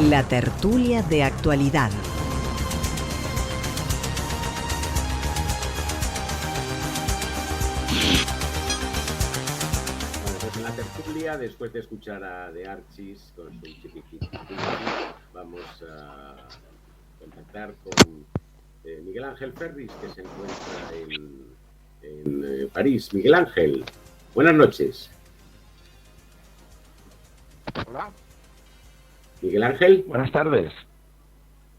La tertulia de actualidad. Bueno, pues en la tertulia, después de escuchar a The Archies con su chiquitito, vamos a contactar con Miguel Ángel Ferris, que se encuentra en París. Miguel Ángel, buenas noches. Hola. Miguel Ángel. Buenas tardes.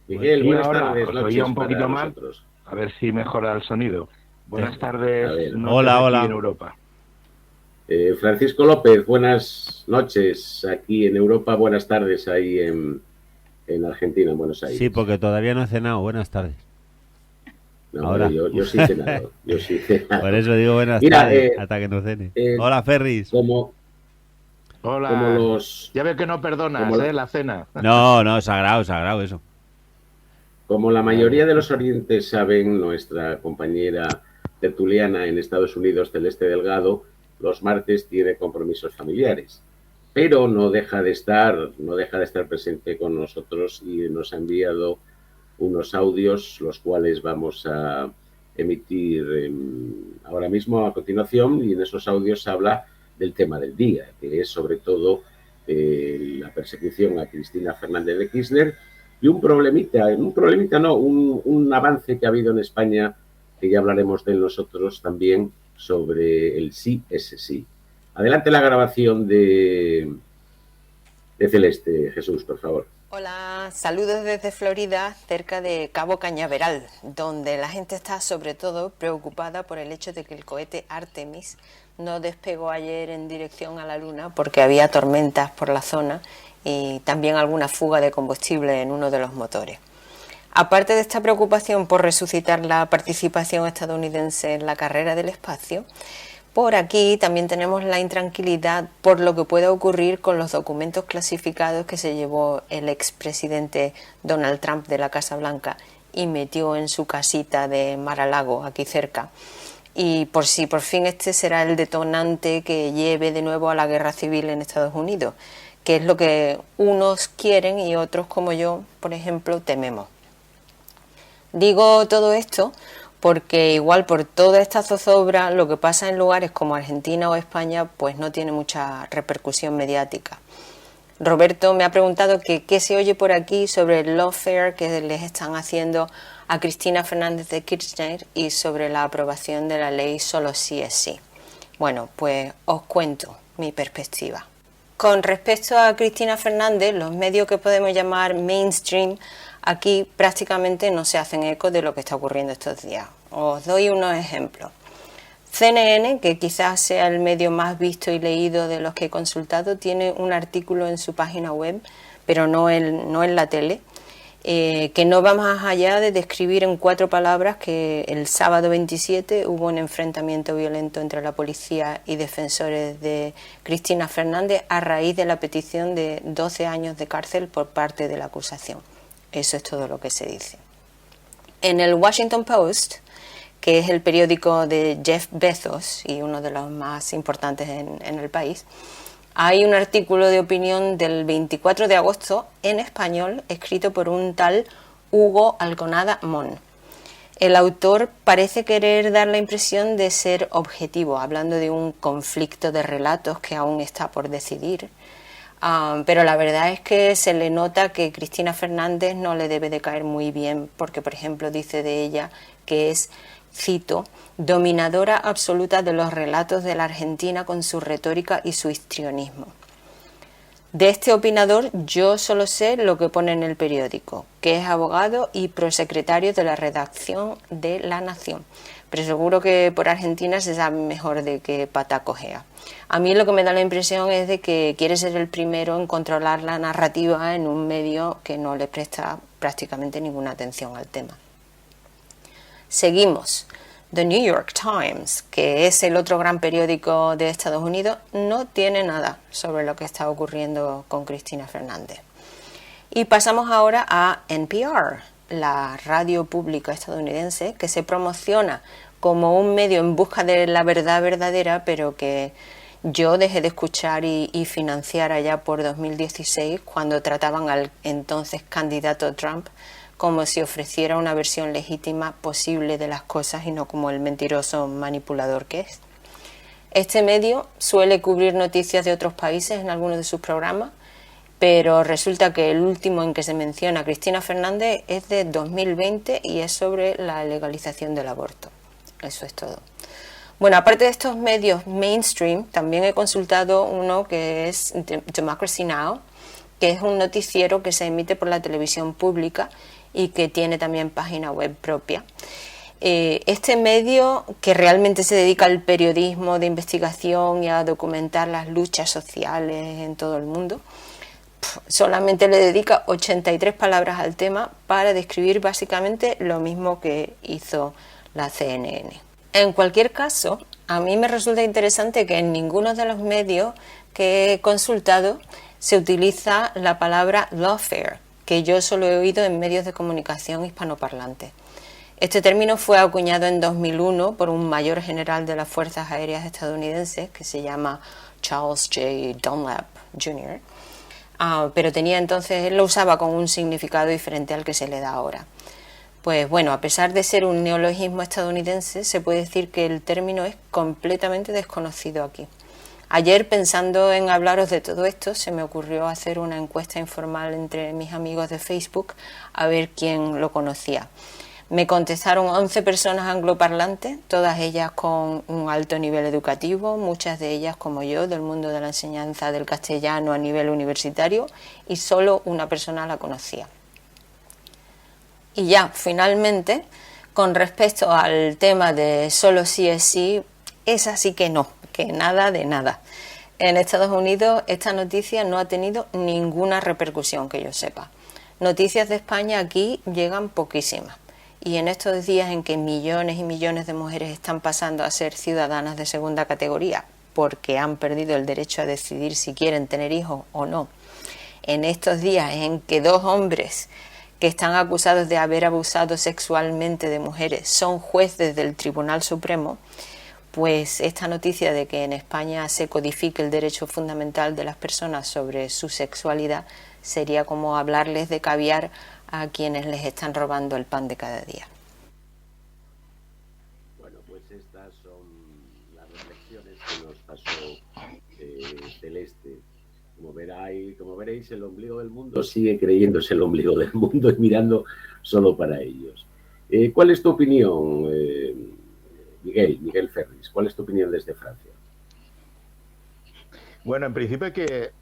Miguel, Sí, buenas ahora tardes. os oía un poquito para mal. nosotros. A ver si mejora el sonido. Buenas tardes. A ver. Hola. Aquí en Europa. Francisco López, buenas noches aquí en Europa. Buenas tardes ahí en Argentina, en Buenos Aires. Sí, porque todavía no he cenado. Buenas tardes. No, Ahora. Yo sí he cenado. Por eso digo buenas tardes, hasta que no cene. Hola, Ferris. Hola. Como los... Ya veo que no perdonas, la cena. No, sagrado eso. Como la mayoría de los oyentes saben, nuestra compañera tertuliana en Estados Unidos, Celeste Delgado, los martes tiene compromisos familiares, pero no deja de estar presente con nosotros y nos ha enviado unos audios, los cuales vamos a emitir ahora mismo a continuación, y en esos audios habla del tema del día, que es sobre todo la persecución a Cristina Fernández de Kirchner y un avance que ha habido en España, que ya hablaremos de nosotros también, sobre el sí es sí. Adelante la grabación de Celeste. Jesús, por favor. Hola, saludos desde Florida, cerca de Cabo Cañaveral, donde la gente está sobre todo preocupada por el hecho de que el cohete Artemis no despegó ayer en dirección a la Luna porque había tormentas por la zona y también alguna fuga de combustible en uno de los motores. Aparte de esta preocupación por resucitar la participación estadounidense en la carrera del espacio, por aquí también tenemos la intranquilidad por lo que pueda ocurrir con los documentos clasificados que se llevó el expresidente Donald Trump de la Casa Blanca y metió en su casita de Mar-a-Lago, aquí cerca. Y por si por fin este será el detonante que lleve de nuevo a la guerra civil en Estados Unidos, que es lo que unos quieren y otros como yo, por ejemplo, tememos. Digo todo esto porque igual por toda esta zozobra lo que pasa en lugares como Argentina o España pues no tiene mucha repercusión mediática. Roberto me ha preguntado que qué se oye por aquí sobre el lawfare que les están haciendo a Cristina Fernández de Kirchner y sobre la aprobación de la ley Solo sí es sí. Bueno, pues os cuento mi perspectiva. Con respecto a Cristina Fernández, los medios que podemos llamar mainstream aquí prácticamente no se hacen eco de lo que está ocurriendo estos días. Os doy unos ejemplos. CNN, que quizás sea el medio más visto y leído de los que he consultado, tiene un artículo en su página web, pero no en la tele, que no va más allá de describir en 4 palabras que el sábado 27 hubo un enfrentamiento violento entre la policía y defensores de Cristina Fernández a raíz de la petición de 12 años de cárcel por parte de la acusación. Eso es todo lo que se dice. En el Washington Post, que es el periódico de Jeff Bezos y uno de los más importantes en el país, hay un artículo de opinión del 24 de agosto en español escrito por un tal Hugo Alconada Mon. El autor parece querer dar la impresión de ser objetivo, hablando de un conflicto de relatos que aún está por decidir. Pero la verdad es que se le nota que Cristina Fernández no le debe de caer muy bien porque, por ejemplo, dice de ella que es, cito, dominadora absoluta de los relatos de la Argentina con su retórica y su histrionismo. De este opinador yo solo sé lo que pone en el periódico, que es abogado y prosecretario de la redacción de La Nación. Pero seguro que por Argentina se sabe mejor de qué pata cojea. A mí lo que me da la impresión es de que quiere ser el primero en controlar la narrativa en un medio que no le presta prácticamente ninguna atención al tema. Seguimos. The New York Times, que es el otro gran periódico de Estados Unidos, no tiene nada sobre lo que está ocurriendo con Cristina Fernández. Y pasamos ahora a NPR, la radio pública estadounidense, que se promociona como un medio en busca de la verdad verdadera, pero que yo dejé de escuchar y financiar allá por 2016 cuando trataban al entonces candidato Trump como si ofreciera una versión legítima posible de las cosas y no como el mentiroso manipulador que es. Este medio suele cubrir noticias de otros países en algunos de sus programas, pero resulta que el último en que se menciona a Cristina Fernández es de 2020 y es sobre la legalización del aborto. Eso es todo. Bueno, aparte de estos medios mainstream, también he consultado uno que es Democracy Now!, que es un noticiero que se emite por la televisión pública y que tiene también página web propia. Este medio, que realmente se dedica al periodismo de investigación y a documentar las luchas sociales en todo el mundo, solamente le dedica 83 palabras al tema para describir básicamente lo mismo que hizo la CNN. En cualquier caso, a mí me resulta interesante que en ninguno de los medios que he consultado se utiliza la palabra lawfare, que yo solo he oído en medios de comunicación hispanoparlantes. Este término fue acuñado en 2001 por un mayor general de las Fuerzas Aéreas estadounidenses que se llama Charles J. Dunlap Jr., pero él lo usaba con un significado diferente al que se le da ahora. Pues bueno, a pesar de ser un neologismo estadounidense, se puede decir que el término es completamente desconocido aquí. Ayer, pensando en hablaros de todo esto, se me ocurrió hacer una encuesta informal entre mis amigos de Facebook a ver quién lo conocía. Me contestaron 11 personas angloparlantes, todas ellas con un alto nivel educativo, muchas de ellas como yo, del mundo de la enseñanza del castellano a nivel universitario, y solo una persona la conocía. Y ya, finalmente, con respecto al tema de solo sí es sí, es así que no, que nada de nada. En Estados Unidos esta noticia no ha tenido ninguna repercusión que yo sepa. Noticias de España aquí llegan poquísimas. Y en estos días en que millones y millones de mujeres están pasando a ser ciudadanas de segunda categoría porque han perdido el derecho a decidir si quieren tener hijos o no, en estos días en que 2 hombres que están acusados de haber abusado sexualmente de mujeres son jueces del Tribunal Supremo, pues esta noticia de que en España se codifique el derecho fundamental de las personas sobre su sexualidad sería como hablarles de caviar a quienes les están robando el pan de cada día. Bueno, pues estas son las reflexiones que nos pasó Celeste. Como veréis, el ombligo del mundo sigue creyéndose el ombligo del mundo y mirando solo para ellos. ¿Cuál es tu opinión, Miguel Ferris? ¿Cuál es tu opinión desde Francia? Bueno, en principio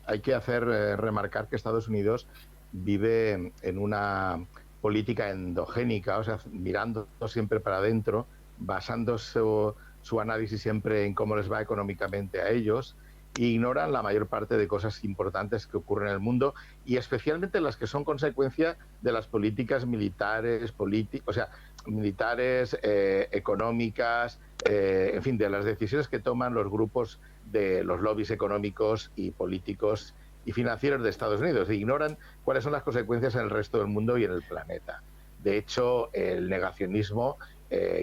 hay que hacer remarcar que Estados Unidos vive en una política endogénica, o sea, mirando siempre para adentro, basando su análisis siempre en cómo les va económicamente a ellos, e ignoran la mayor parte de cosas importantes que ocurren en el mundo y especialmente las que son consecuencia de las políticas militares, económicas, en fin, de las decisiones que toman los grupos de los lobbies económicos y políticos y financieros de Estados Unidos. E ignoran cuáles son las consecuencias en el resto del mundo y en el planeta. De hecho, el negacionismo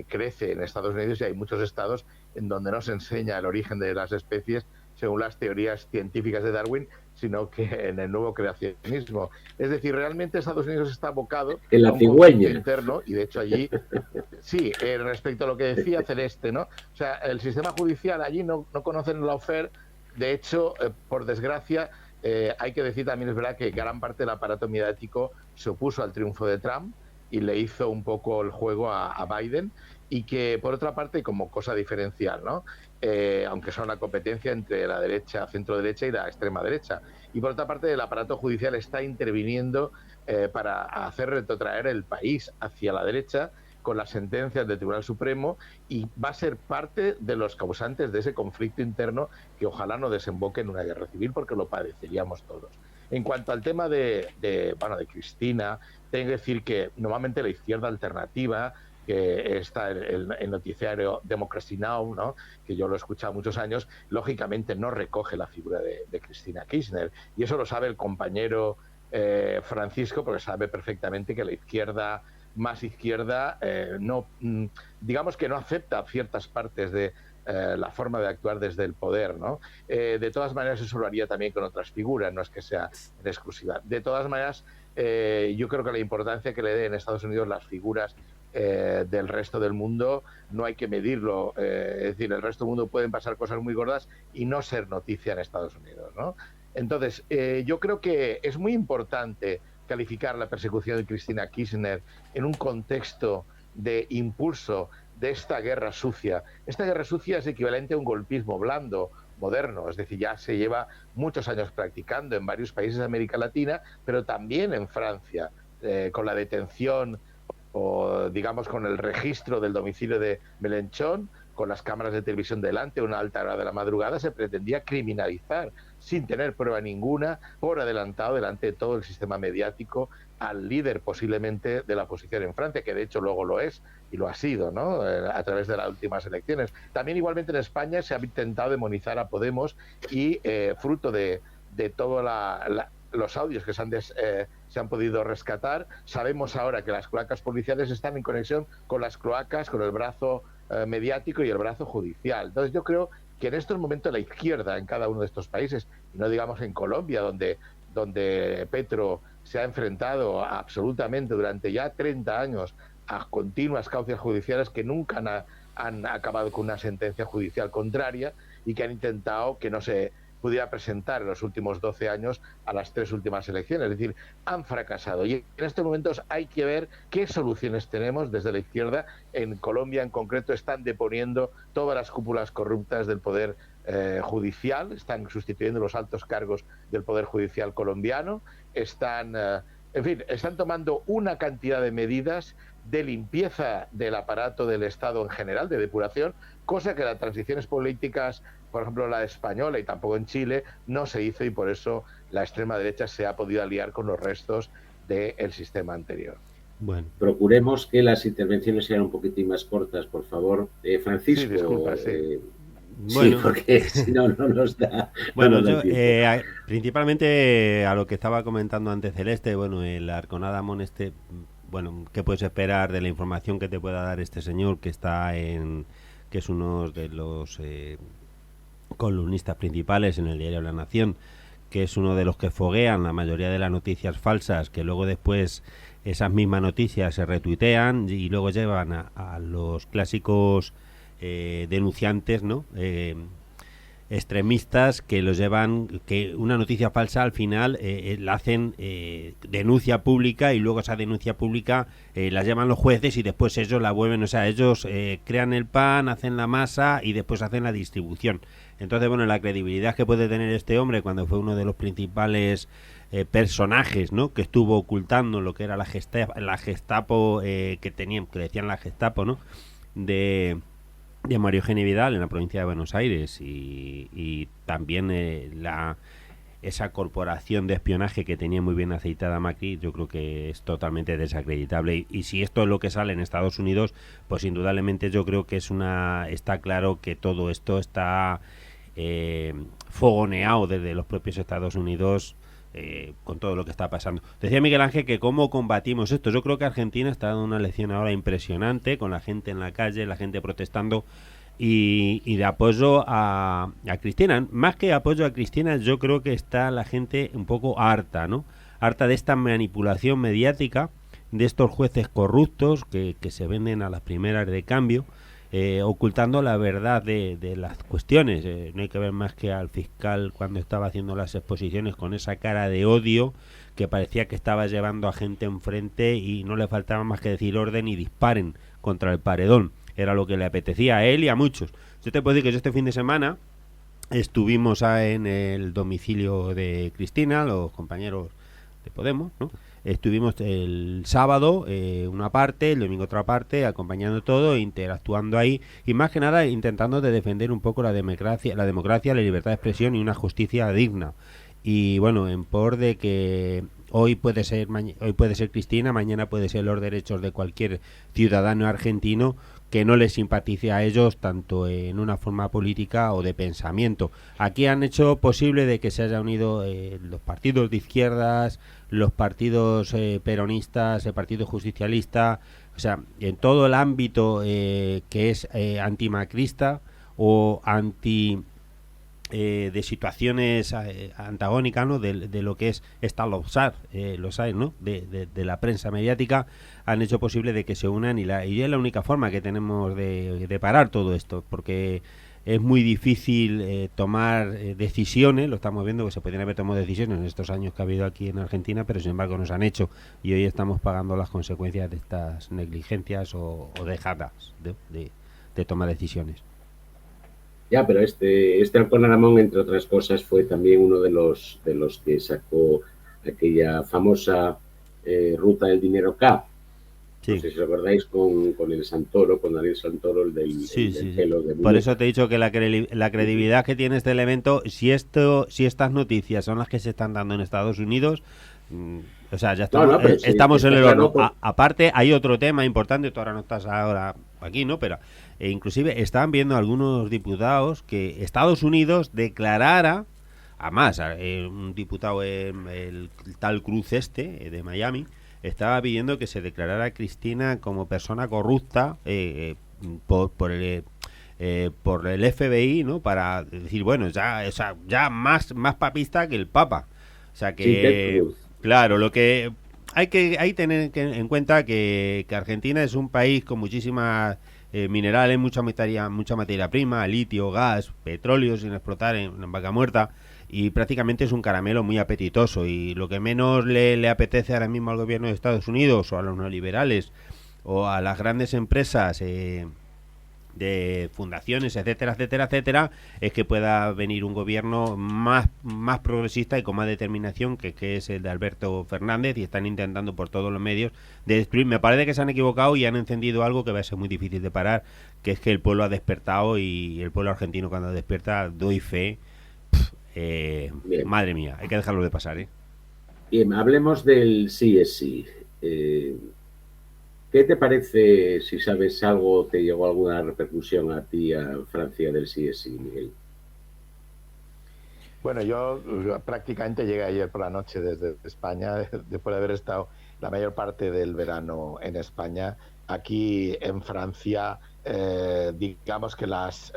crece en Estados Unidos y hay muchos estados en donde no se enseña el origen de las especies según las teorías científicas de Darwin, sino que en el nuevo creacionismo. Es decir, realmente Estados Unidos está abocado en la cigüeña interno, y de hecho allí, sí, respecto a lo que decía Celeste, ¿no? O sea, el sistema judicial allí no conocen el lawfare. De hecho, por desgracia, hay que decir también, es verdad, que gran parte del aparato mediático se opuso al triunfo de Trump y le hizo un poco el juego a Biden, y que, por otra parte, como cosa diferencial, ¿no? Aunque son una competencia entre la derecha, centro-derecha y la extrema derecha. Y por otra parte, el aparato judicial está interviniendo para hacer retrotraer el país hacia la derecha con las sentencias del Tribunal Supremo, y va a ser parte de los causantes de ese conflicto interno que ojalá no desemboque en una guerra civil, porque lo padeceríamos todos. En cuanto al tema de Cristina, tengo que decir que normalmente la izquierda alternativa, que está el noticiario Democracy Now!, ¿no?, que yo lo he escuchado muchos años, lógicamente no recoge la figura de Cristina Kirchner, y eso lo sabe el compañero Francisco, porque sabe perfectamente que la izquierda, más izquierda, digamos que no acepta ciertas partes de la forma de actuar desde el poder, ¿no? De todas maneras, eso lo haría también con otras figuras, no es que sea en exclusiva. De todas maneras, yo creo que la importancia que le den en Estados Unidos las figuras del resto del mundo no hay que medirlo. Es decir, el resto del mundo pueden pasar cosas muy gordas y no ser noticia en Estados Unidos, ¿no? Entonces, yo creo que es muy importante calificar la persecución de Cristina Kirchner en un contexto de impulso de esta guerra sucia. Esta guerra sucia es equivalente a un golpismo blando, moderno, es decir, ya se lleva muchos años practicando en varios países de América Latina, pero también en Francia, con la detención o, digamos, con el registro del domicilio de Mélenchon, con las cámaras de televisión delante, a una alta hora de la madrugada, se pretendía criminalizar, sin tener prueba ninguna, por adelantado, delante de todo el sistema mediático, al líder posiblemente de la oposición en Francia, que de hecho luego lo es y lo ha sido, ¿no? A través de las últimas elecciones. También igualmente en España se ha intentado demonizar a Podemos y fruto de todos los audios que se han podido rescatar, sabemos ahora que las cloacas policiales están en conexión con las cloacas, con el brazo mediático y el brazo judicial. Entonces yo creo que en estos momentos la izquierda en cada uno de estos países, y no digamos en Colombia, donde Petro se ha enfrentado absolutamente durante ya 30 años a continuas causas judiciales que nunca han acabado con una sentencia judicial contraria y que han intentado que no se pudiera presentar en los últimos 12 años a las 3 últimas elecciones. Es decir, han fracasado. Y en estos momentos hay que ver qué soluciones tenemos desde la izquierda. En Colombia, en concreto, están deponiendo todas las cúpulas corruptas del poder judicial, están sustituyendo los altos cargos del poder judicial colombiano, están tomando una cantidad de medidas de limpieza del aparato del Estado en general, de depuración, cosa que las transiciones políticas, por ejemplo la española y tampoco en Chile, no se hizo, y por eso la extrema derecha se ha podido aliar con los restos del sistema anterior. Bueno, procuremos que las intervenciones sean un poquitín más cortas, por favor. Francisco, sí, disculpa, sí. Bueno, sí, porque si no, no nos da. Bueno, yo principalmente a lo que estaba comentando antes Celeste, bueno, el Arconadamón bueno, ¿qué puedes esperar de la información que te pueda dar este señor que que es uno de los columnistas principales en el diario La Nación, que es uno de los que foguean la mayoría de las noticias falsas, que luego después esas mismas noticias se retuitean y luego llevan a los clásicos denunciantes, ¿no? Extremistas, que los llevan, que una noticia falsa al final la hacen denuncia pública, y luego esa denuncia pública la llevan los jueces y después ellos la vuelven, o sea, ellos crean el pan, hacen la masa y después hacen la distribución. Entonces, bueno, la credibilidad que puede tener este hombre cuando fue uno de los principales personajes, ¿no?, que estuvo ocultando lo que era la Gestapo que decían la Gestapo, ¿no?, de María Eugenia Vidal en la provincia de Buenos Aires, y también esa corporación de espionaje que tenía muy bien aceitada Macri, yo creo que es totalmente desacreditable, y si esto es lo que sale en Estados Unidos, pues indudablemente yo creo que está claro que todo esto está fogoneado desde los propios Estados Unidos, con todo lo que está pasando. Decía Miguel Ángel que cómo combatimos esto. Yo creo que Argentina está dando una lección ahora impresionante, con la gente en la calle, la gente protestando, y de apoyo a Cristina. Más que apoyo a Cristina, yo creo que está la gente un poco harta, ¿no? Harta de esta manipulación mediática, de estos jueces corruptos que se venden a las primeras de cambio, ocultando la verdad de las cuestiones. No hay que ver más que al fiscal cuando estaba haciendo las exposiciones con esa cara de odio, que parecía que estaba llevando a gente enfrente y no le faltaba más que decir orden y disparen contra el paredón. Era lo que le apetecía a él y a muchos. Yo te puedo decir que yo este fin de semana estuvimos en el domicilio de Cristina, los compañeros de Podemos, ¿no? Estuvimos el sábado una parte, el domingo otra parte, acompañando todo, interactuando ahí, y más que nada intentando de defender un poco la democracia, la libertad de expresión y una justicia digna. Y bueno, en por de que hoy puede ser Cristina, mañana puede ser los derechos de cualquier ciudadano argentino que no les simpatice a ellos, tanto en una forma política o de pensamiento. Aquí han hecho posible de que se haya unido los partidos de izquierdas, los partidos peronistas, el partido justicialista, o sea, en todo el ámbito que es antimacrista o anti de situaciones antagónicas, ¿no? de lo que es esta los hay, ¿no? de la prensa mediática, han hecho posible de que se unan y es la única forma que tenemos de parar todo esto, porque es muy difícil tomar decisiones. Lo estamos viendo que se podrían haber tomado decisiones en estos años que ha habido aquí en Argentina, pero sin embargo nos han hecho, y hoy estamos pagando las consecuencias de estas negligencias o dejadas de tomar decisiones. Ya, pero este Halcón Aramón, entre otras cosas, fue también uno de los que sacó aquella famosa ruta del dinero K. Sí. No sé si os acordáis con el Santoro, con Daniel Santoro, el del pelo de Por eso te he dicho que la credibilidad que tiene este elemento, si estas noticias son las que se están dando en Estados Unidos, o sea, ya estamos, estamos en el horno. Aparte, hay otro tema importante, tú ahora no estás ahora aquí, ¿no? Pero inclusive estaban viendo algunos diputados que Estados Unidos declarara, además, un diputado, el tal Cruz de Miami, estaba pidiendo que se declarara a Cristina como persona corrupta por el FBI, ¿no? Para decir, bueno, ya más papista que el Papa. O sea que, claro, lo que hay que tener en cuenta que Argentina es un país con muchísimas minerales, mucha materia prima, litio, gas, petróleo sin explotar en Vaca Muerta, y prácticamente es un caramelo muy apetitoso, y lo que menos le apetece ahora mismo al gobierno de Estados Unidos o a los neoliberales o a las grandes empresas de fundaciones, etcétera, etcétera, etcétera, es que pueda venir un gobierno más progresista y con más determinación que es el de Alberto Fernández, y están intentando por todos los medios de destruir. Me parece que se han equivocado y han encendido algo que va a ser muy difícil de parar, que es que el pueblo ha despertado, y el pueblo argentino cuando despierta, doy fe, madre mía, hay que dejarlo de pasar, Bien, hablemos del CSI. ¿Qué te parece, si sabes algo, te llegó alguna repercusión a ti, a Francia, del CSI, Miguel? Bueno, yo prácticamente llegué ayer por la noche desde España, después de haber estado la mayor parte del verano en España. Aquí en Francia, digamos que las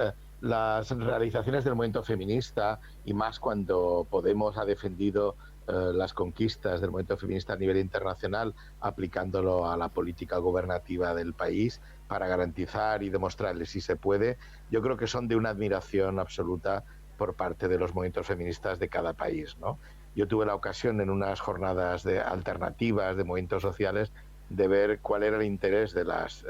realizaciones del movimiento feminista, y más cuando Podemos ha defendido las conquistas del movimiento feminista a nivel internacional, aplicándolo a la política gubernativa del país para garantizar y demostrarle si se puede, yo creo que son de una admiración absoluta por parte de los movimientos feministas de cada país, ¿no? Yo tuve la ocasión en unas jornadas alternativas de movimientos sociales de ver cuál era el interés de las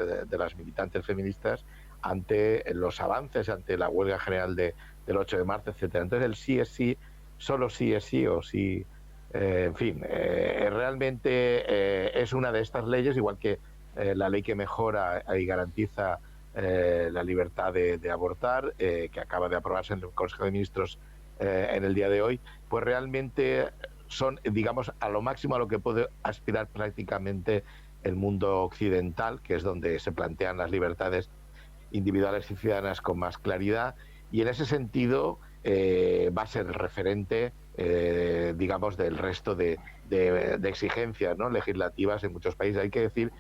militantes feministas ante los avances, ante la huelga general del 8 de marzo, etcétera. Entonces el sí es sí, solo sí es sí o sí, en fin, realmente es una de estas leyes, igual que la ley que mejora y garantiza la libertad de abortar, que acaba de aprobarse en el Consejo de Ministros en el día de hoy, pues realmente son, digamos, a lo máximo a lo que puede aspirar prácticamente el mundo occidental, que es donde se plantean las libertades individuales y ciudadanas con más claridad, y en ese sentido va a ser el referente, digamos, del resto de exigencias, ¿no?, legislativas en muchos países. Hay que decir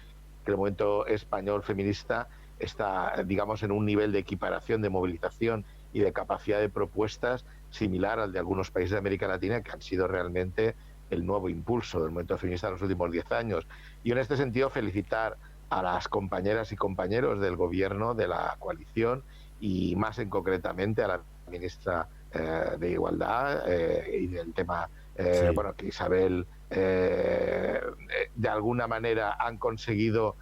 que el movimiento español feminista está, digamos, en un nivel de equiparación, de movilización y de capacidad de propuestas similar al de algunos países de América Latina, que han sido realmente el nuevo impulso del movimiento feminista en los últimos 10 años. Y en este sentido felicitar a las compañeras y compañeros del gobierno, de la coalición, y más en concretamente a la ministra de Igualdad y del tema, bueno, que Isabel de alguna manera han conseguido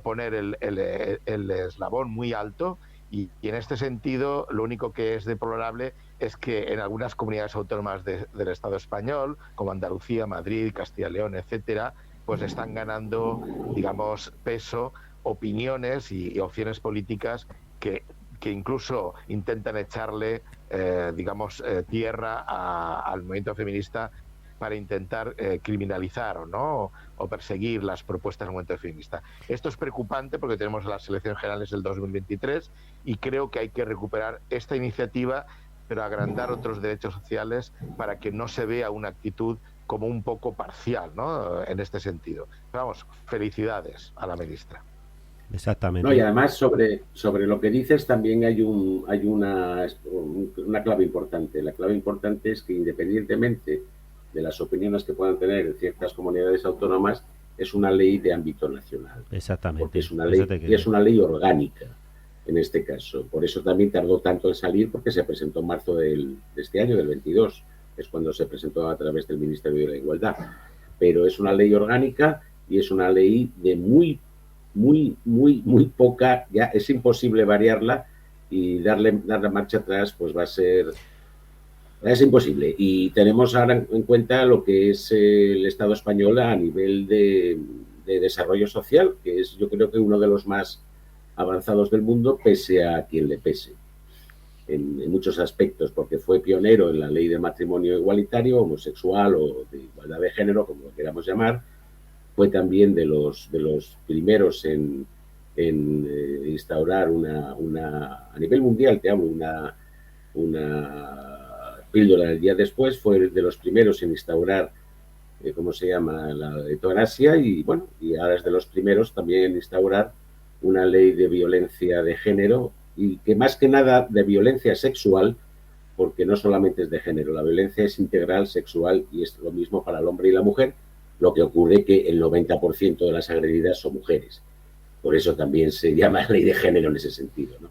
poner el eslabón muy alto, y en este sentido lo único que es deplorable es que en algunas comunidades autónomas del Estado español, como Andalucía, Madrid, Castilla y León, etcétera, pues están ganando, digamos, peso opiniones y opciones políticas que incluso intentan echarle, digamos, tierra al movimiento feminista para intentar criminalizar o perseguir las propuestas del movimiento feminista. Esto es preocupante porque tenemos las elecciones generales del 2023 y creo que hay que recuperar esta iniciativa, pero agrandar otros derechos sociales para que no se vea una actitud como un poco parcial, ¿no?, en este sentido. Pero vamos, felicidades a la ministra. Exactamente. No, y además sobre lo que dices también hay una clave importante. La clave importante es que independientemente de las opiniones que puedan tener en ciertas comunidades autónomas, es una ley de ámbito nacional. Exactamente. Porque es una Eso ley, te y quería. es una ley orgánica en este caso. Por eso también tardó tanto en salir, porque se presentó en marzo de este año, del 22. Es cuando se presentó a través del Ministerio de la Igualdad. Pero es una ley orgánica y es una ley de muy poca, ya es imposible variarla, y darle marcha atrás pues es imposible. Y tenemos ahora en cuenta lo que es el Estado español a nivel de desarrollo social, que es, yo creo que uno de los más avanzados del mundo, pese a quien le pese, en muchos aspectos, porque fue pionero en la ley de matrimonio igualitario, homosexual o de igualdad de género, como lo queramos llamar. Fue también de los primeros en instaurar a nivel mundial, te hablo, una píldora del día después. Fue de los primeros en instaurar, ¿cómo se llama?, la eutanasia, y bueno, y ahora es de los primeros también en instaurar una ley de violencia de género, y que más que nada de violencia sexual, porque no solamente es de género, la violencia es integral, sexual, y es lo mismo para el hombre y la mujer. Lo que ocurre que el 90% de las agredidas son mujeres. Por eso también se llama ley de género en ese sentido, ¿no?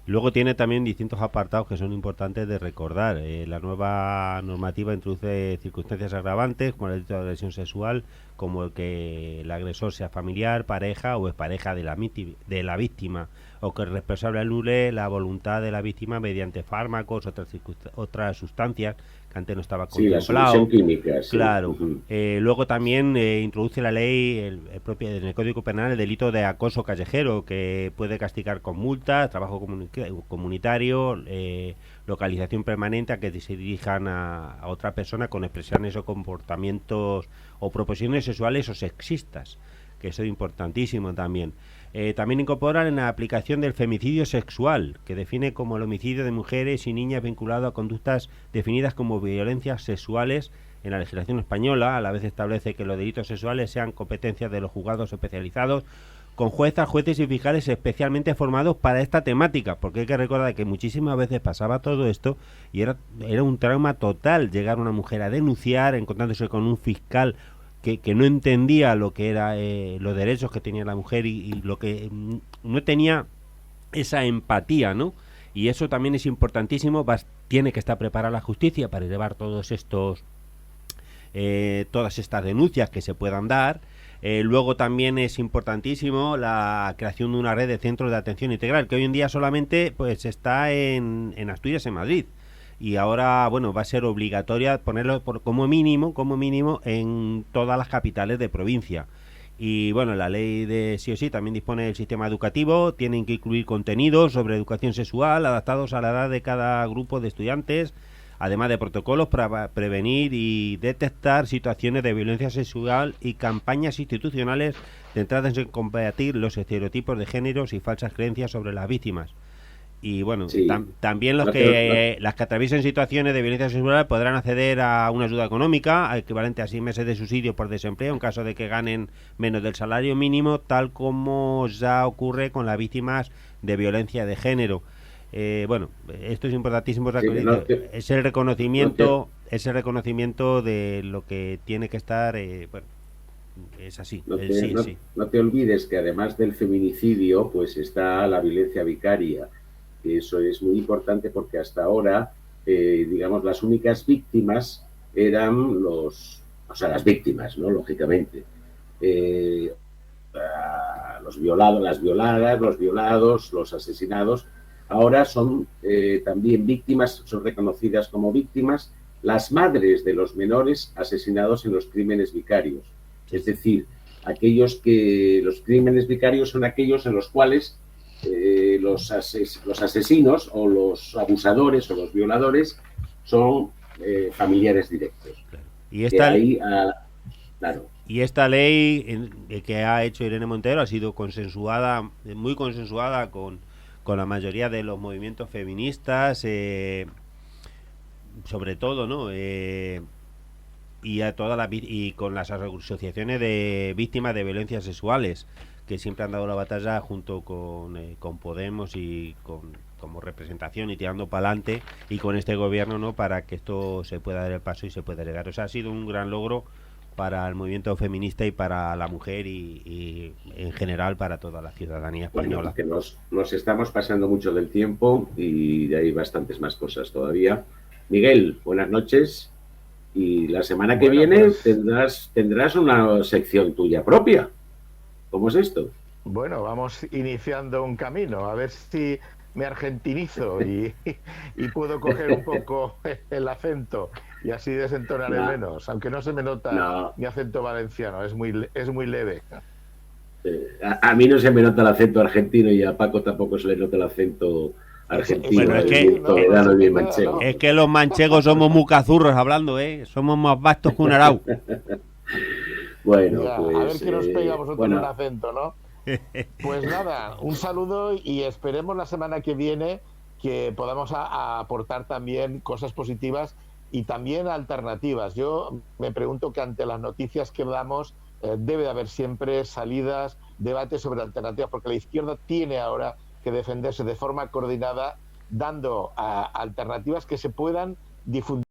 Luego tiene también distintos apartados que son importantes de recordar. La nueva normativa introduce circunstancias agravantes, como el delito de agresión sexual, como el que el agresor sea familiar, pareja o expareja de la víctima, o que el responsable anule la voluntad de la víctima mediante fármacos, otras sustancias que antes no estaba Sí, la contemplado. solución química, sí. Claro. Uh-huh. Luego también introduce la ley, en el Código Penal, el delito de acoso callejero, que puede castigar con multas, trabajo comunitario, localización permanente a que se dirijan a otra persona con expresiones o comportamientos o proposiciones sexuales o sexistas, que eso es importantísimo también. También incorporan en la aplicación del femicidio sexual, que define como el homicidio de mujeres y niñas vinculado a conductas definidas como violencias sexuales en la legislación española. A la vez establece que los delitos sexuales sean competencias de los juzgados especializados, con jueces y fiscales especialmente formados para esta temática, porque hay que recordar que muchísimas veces pasaba todo esto y era un trauma total llegar una mujer a denunciar encontrándose con un fiscal que no entendía lo que era los derechos que tenía la mujer y lo que no tenía esa empatía, ¿no? Y eso también es importantísimo. Tiene que estar preparada la justicia para llevar todas estas denuncias que se puedan dar. Luego también es importantísimo la creación de una red de centros de atención integral, que hoy en día solamente pues está en Asturias, en Madrid. Y ahora, bueno, va a ser obligatoria ponerlo como mínimo en todas las capitales de provincia. Y bueno, la ley de sí o sí también dispone del sistema educativo. Tienen que incluir contenidos sobre educación sexual adaptados a la edad de cada grupo de estudiantes, además de protocolos para prevenir y detectar situaciones de violencia sexual y campañas institucionales centradas en combatir los estereotipos de géneros y falsas creencias sobre las víctimas. Y bueno, sí. También las que atraviesen situaciones de violencia sexual podrán acceder a una ayuda económica equivalente a 6 meses de subsidio por desempleo en caso de que ganen menos del salario mínimo, tal como ya ocurre con las víctimas de violencia de género. Bueno, esto es importantísimo. Sí, es el reconocimiento de lo que tiene que estar. Bueno, es así. No te olvides que además del feminicidio, pues está la violencia vicaria. Eso es muy importante porque hasta ahora, digamos, las únicas víctimas eran las víctimas, ¿no? Lógicamente. Los violados, las violadas, los violados, los asesinados. Ahora son también víctimas, son reconocidas como víctimas las madres de los menores asesinados en los crímenes vicarios. Es decir, los crímenes vicarios son aquellos en los cuales los asesinos o los abusadores o los violadores son familiares directos. Y esta ley que ha hecho Irene Montero ha sido muy consensuada con la mayoría de los movimientos feministas, sobre todo, ¿no? Y con las asociaciones de víctimas de violencias sexuales, que siempre han dado la batalla junto con Podemos y como representación y tirando para adelante, y con este gobierno, ¿no?, para que esto se pueda dar el paso y se pueda llegar. O sea, ha sido un gran logro para el movimiento feminista y para la mujer y en general para toda la ciudadanía española. Bueno, que nos estamos pasando mucho del tiempo y hay bastantes más cosas todavía. Miguel, buenas noches. Y la semana que viene tendrás una sección tuya propia. ¿Cómo es esto? Bueno, vamos iniciando un camino, a ver si me argentinizo y puedo coger un poco el acento y así desentonaré menos, aunque no se me nota mi acento valenciano, es muy leve. A mí no se me nota el acento argentino y a Paco tampoco se le nota el acento argentino. Bueno, es que los manchegos somos muy cazurros hablando, somos más vastos que un arau. Bueno, ya, pues, a ver qué nos pega vosotros el acento, ¿no? Pues nada, un saludo y esperemos la semana que viene que podamos aportar también cosas positivas y también alternativas. Yo me pregunto que ante las noticias que damos debe de haber siempre salidas, debates sobre alternativas, porque la izquierda tiene ahora que defenderse de forma coordinada, dando alternativas que se puedan difundir